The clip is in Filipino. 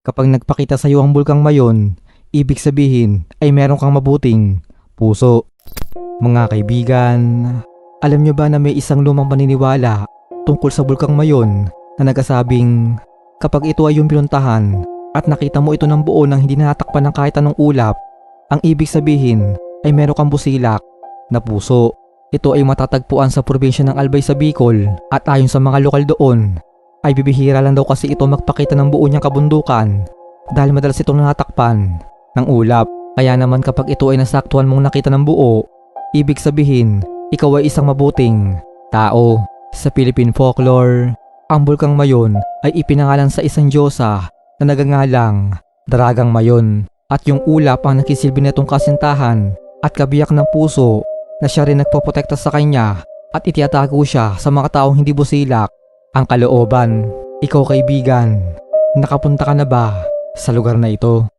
Kapag nagpakita sa iyo ang bulkang mayon, ibig sabihin ay meron kang mabuting puso. Mga kaibigan, alam nyo ba na may isang lumang paniniwala tungkol sa bulkang mayon na nagsasabing kapag ito ay yung pinuntahan at nakita mo ito ng buo nang hindi natakpan ng kahit anong ulap, ang ibig sabihin ay meron kang busilak na puso. Ito ay matatagpuan sa probinsya ng Albay sa Bicol at ayon sa mga lokal doon ay bibihira lang daw kasi ito magpakita ng buo niyang kabundukan dahil madalas itong natakpan ng ulap. Kaya naman kapag ito ay nasaktuhan mong nakita ng buo, ibig sabihin ikaw ay isang mabuting tao. Sa Philippine folklore, ang bulkang mayon ay ipinangalan sa isang diyosa na nagangalang Daragang Mayon at yung ulap ang nakisilbi nitong kasintahan at kabiyak ng puso na siya rin nagpoprotekta sa kanya at itiyatago siya sa mga taong hindi busilak ang kalooban. Ikaw kaibigan, nakapunta ka na ba sa lugar na ito?